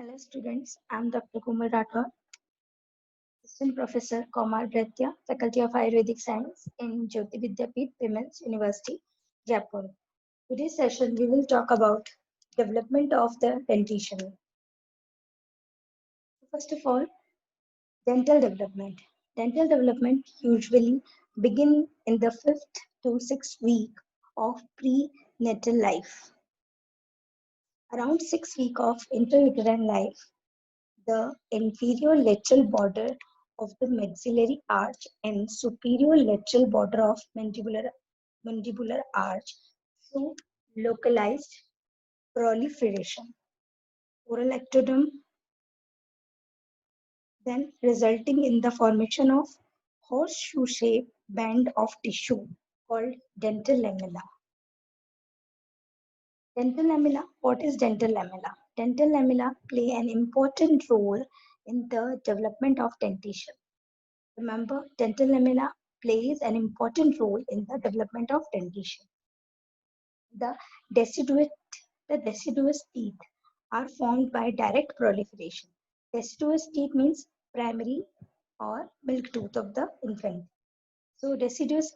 Hello students, I am Dr. Kumar Rathod, Assistant Professor Komar Bhatia, Faculty of Ayurvedic Science in Jyoti Vidyapeeth Women's University, Jaipur. Today's session we will talk about development of the dentition. First of all, dental development. Dental development usually begin in the 5th to 6th week of prenatal life. Around 6 weeks of intrauterine life, the inferior lateral border of the maxillary arch and superior lateral border of mandibular arch show localized proliferation. Oral ectoderm then resulting in the formation of horseshoe-shaped band of tissue called dental lamella. Dental lamella, what is dental lamella? Dental lamella play an important role in the development of dentition. Remember, dental lamella plays an important role in the development of dentition. The deciduous, the deciduous teeth are formed by direct proliferation. Deciduous teeth means primary or milk tooth of the infant. So deciduous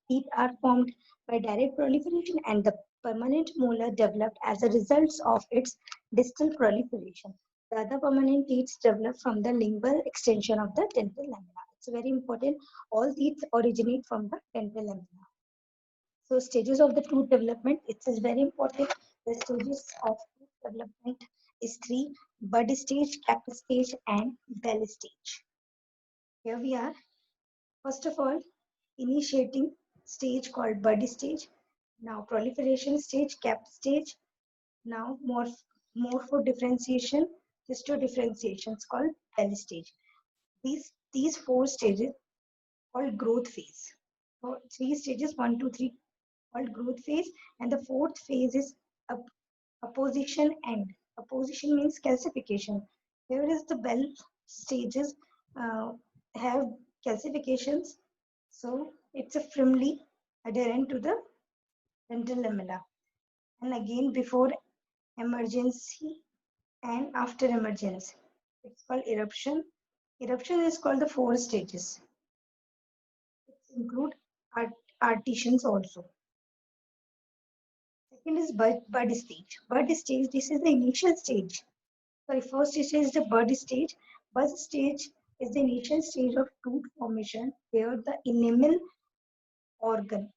teeth are formed by direct proliferation and the permanent molar developed as a result of its distal proliferation. The other permanent teeth develop from the lingual extension of the dental lamella. It's very important. All teeth originate from the dental lamella. So stages of the tooth development, it is very important. The stages of tooth development is three: bud stage, cap stage, and bell stage. Here we are. First of all, initiating stage called bud stage. Now proliferation stage, cap stage. Now morpho differentiation, histo differentiation is called bell stage. These four stages called growth phase. So three stages, 1, 2, 3, called growth phase, and the fourth phase is apposition end. Apposition means calcification. Here is the bell stages uh, have calcifications, so it's a firmly adherent to the dental lamella. And again, before emergency and after emergency, it's called eruption. Eruption is called the four stages. It include artitions also. Second is bud stage. Bud stage, this is the initial stage. Sorry, first stage is the bud stage. Bud stage is the initial stage of tooth formation where the enamel organ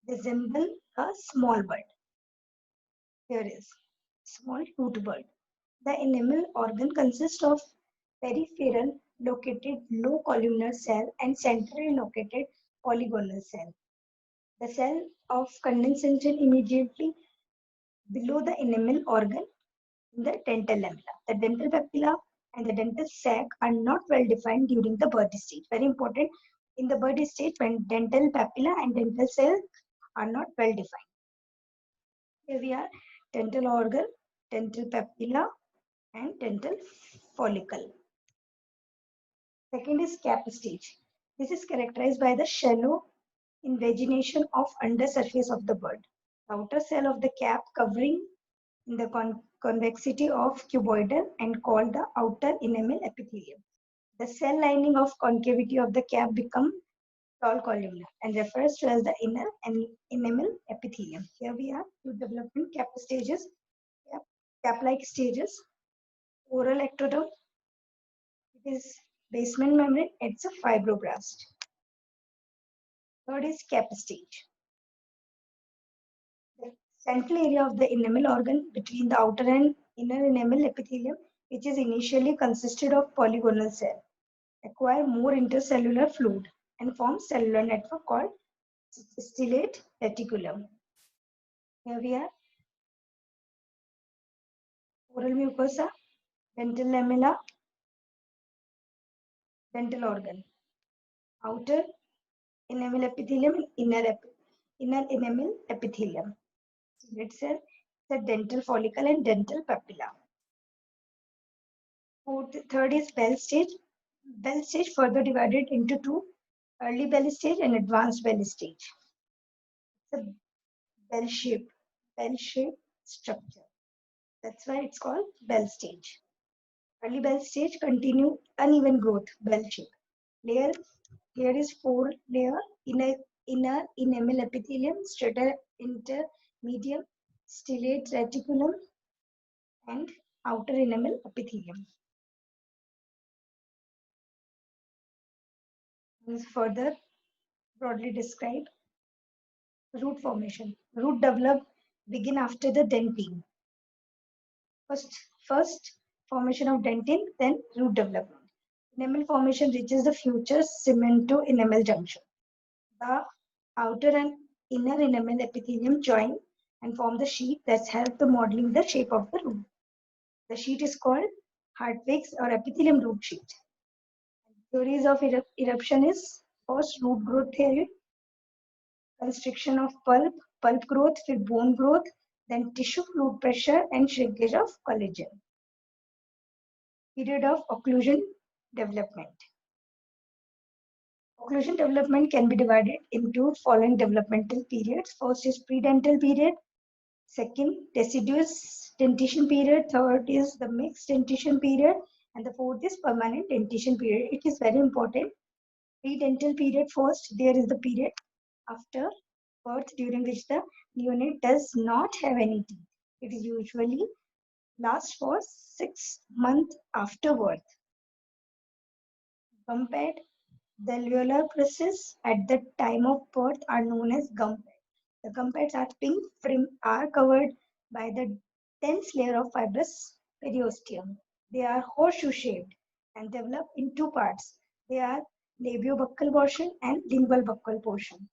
resemble a small bud. Here is small tooth bud. The enamel organ consists of peripheral located low columnar cell and centrally located polygonal cell. The cell of condensation immediately below the enamel organ in the dental lamella. The dental papilla and the dental sac are not well defined during the birth stage. Very important. In the birth stage, when dental papilla and dental sac are not well defined. Here we are: dental organ, dental papilla, and dental follicle. Second is cap stage. This is characterized by the shallow invagination of undersurface of the bud. The outer cell of the cap covering in the convexity of cuboidal and called the outer enamel epithelium. The cell lining of concavity of the cap become tall columnar and refers to as the inner enamel epithelium. Here we have two development cap stages, cap-like stages. Oral ectoderm, it is basement membrane, it's a fibroblast. Third is cap stage. The central area of the enamel organ between the outer and inner enamel epithelium, which is initially consisted of polygonal cell, acquire more intercellular fluid and form cellular network called stellate reticulum. Here we are: oral mucosa, dental lamella, dental organ, outer enamel epithelium, inner enamel epithelium. Let's say the dental follicle and dental papilla. Third is bell stage. Bell stage further divided into two: early bell stage and advanced bell stage. It's a bell-shaped structure. That's why it's called bell stage. Early bell stage continue uneven growth, bell shape. Layer here is four layer: inner enamel epithelium, strata intermedium, stellate reticulum, and outer enamel epithelium. This further broadly described root formation. Root develop begin after the dentin. First formation of dentin, then root development. Enamel formation reaches the future cemento-enamel junction. The outer and inner enamel epithelium join and form the sheet that helps the modeling the shape of the root. The sheet is called Hartwig's or epithelium root sheet. Theories of eruption is first root growth theory, constriction of pulp growth, फिर bone growth, then tissue fluid pressure and shrinkage of collagen. Period of occlusion development. Occlusion development can be divided into following developmental periods. First is predental period, second deciduous dentition period, third is the mixed dentition period, and the fourth is permanent dentition period. It is very important. Predental period first, there is the period after birth during which the neonate does not have any teeth. It is usually lasts for 6 months after birth. Gum pad, the alveolar process at the time of birth are known as gum pads. The gum pads are pink are covered by the dense layer of fibrous periosteum. They are horseshoe shaped and develop in two parts. They are labiobuccal portion and lingual buccal portion.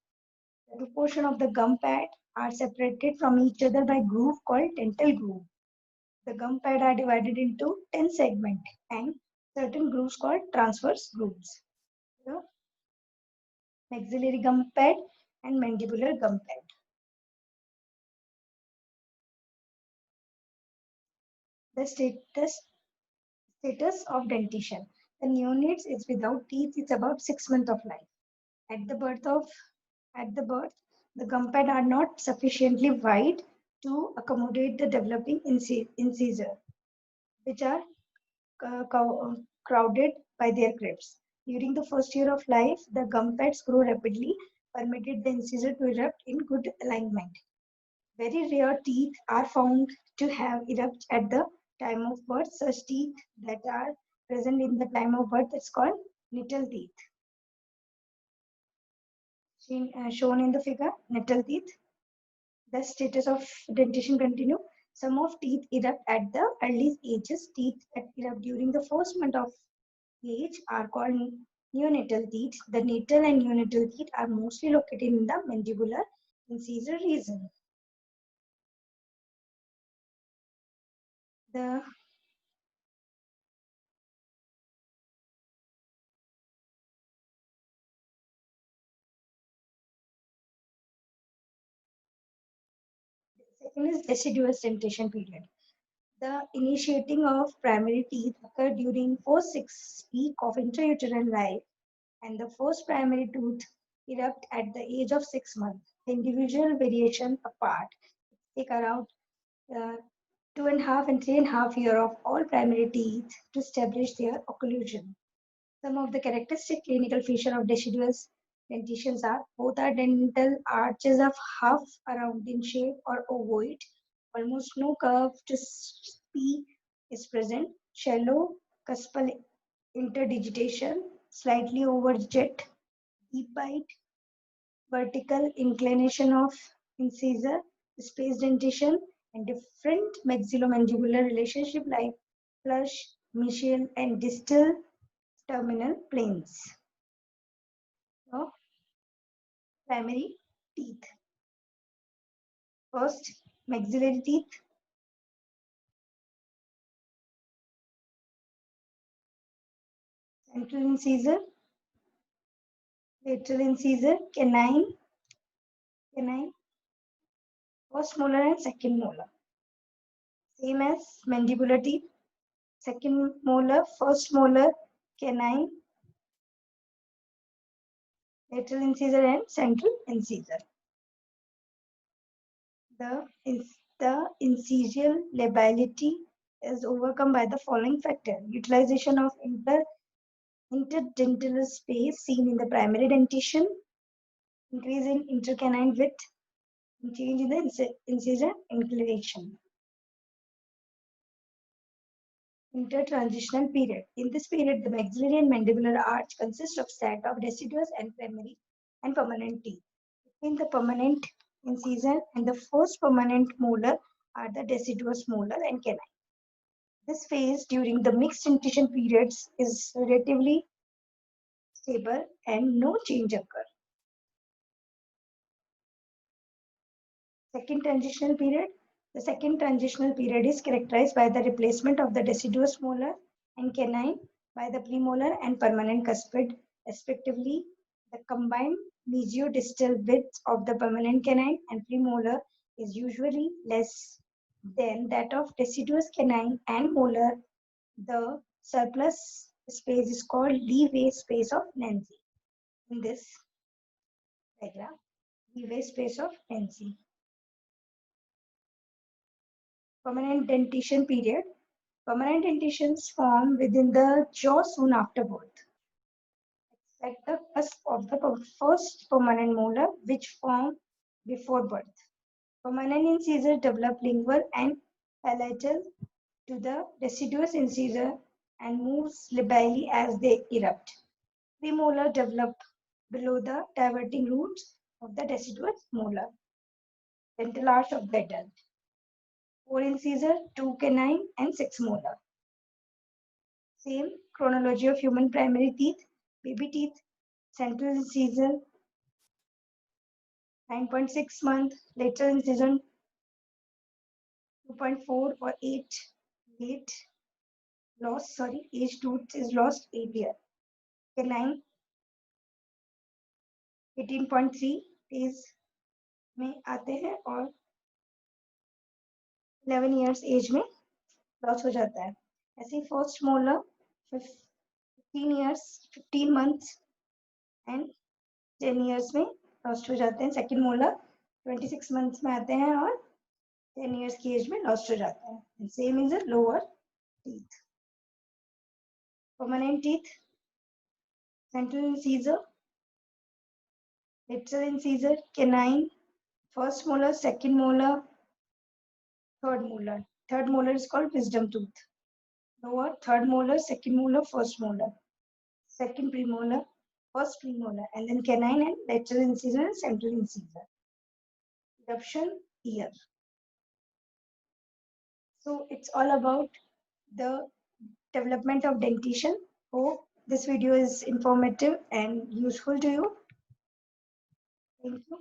The two portions of the gum pad are separated from each other by groove called dental groove. The gum pad are divided into 10 segments and certain grooves called transverse grooves. The maxillary gum pad and mandibular gum pad. The status of dentition. The neonates is without teeth. It's about 6 months of life. At the birth, the gum pad are not sufficiently wide to accommodate the developing incisor, which are crowded by their crypts. During the first year of life, the gum pads grow rapidly, permitted the incisor to erupt in good alignment. Very rare teeth are found to have erupt at the time of birth. Such teeth that are present in the time of birth is called nittle teeth. Shown in the figure, nittle teeth. The status of dentition continue. Some of teeth erupt at the early ages. Teeth that erupt during the first month of age are called neonatal teeth. The natal and neonatal teeth are mostly located in the mandibular incisor region. The second is deciduous dentition period. The initiating of primary teeth occur during first 6 weeks of intrauterine life, and the first primary tooth erupt at the age of 6 months. The individual variation apart take around 2.5 and 3.5 years of all primary teeth to establish their occlusion. Some of the characteristic clinical features of deciduous dentitions are both are dental arches of half around in shape or ovoid. Almost no curve to P is present. Shallow cuspal interdigitation, slightly overjet, deep bite, vertical inclination of incisor, space dentition, and different maxillomandibular relationship like flush, mesial, and distal terminal planes. So, primary teeth. First, maxillary teeth. Central incisor. Lateral incisor. Canine. First molar and second molar. Same as mandibular teeth. Second molar, first molar, canine, lateral incisor and central incisor. The the incisional lability is overcome by the following factor: utilization of interdental space seen in the primary dentition, increase in intercanine width, and change in the incision inclination. Intertransitional period. In this period, the maxillary and mandibular arch consists of set of deciduous and primary and permanent teeth. Between the permanent incision and the first permanent molar are the deciduous molar and canine. This phase during the mixed dentition periods is relatively stable and no change occur. Second transitional period. The second transitional period is characterized by the replacement of the deciduous molar and canine by the premolar and permanent cuspid, respectively. The combined mesiodistal width of the permanent canine and premolar is usually less than that of deciduous canine and molar. The surplus space is called leeway space of Nancy. In this diagram, leeway space of Nancy. Permanent dentition period. Permanent dentitions form within the jaw soon after birth. At the cusp of the first permanent molar, which form before birth. Permanent incisors develop lingual and palatal to the deciduous incisor and moves labially as they erupt. Premolar develop below the diverting roots of the deciduous molar. Dental arch of the adult. 4 incisor, 2 canine, and 6 molar. Same chronology of human primary teeth, baby teeth, central incision, 9.6 month, lateral incision, 2.4 or 8, late lost, age tooth is lost 8 year. Canine, 18.3 days में आते हैं और 11 years as में loss हो जाता है. ऐसे first molar 15 years 15 months and 10 years में लॉस्ट हो जाते हैं. सेकेंड मोलर 26 months में आते हैं और 10 years की एज में लॉस्ट हो जाता है. Same is lower teeth. Permanent teeth, central incisor, lateral incisor, canine, first molar, second molar, third molar. Third molar is called wisdom tooth. Lower, third molar, second molar, first molar, second premolar, first premolar, and then canine and lateral incisor and central incisor. Eruption ear. So it's all about the development of dentition. Hope this video is informative and useful to you. Thank you.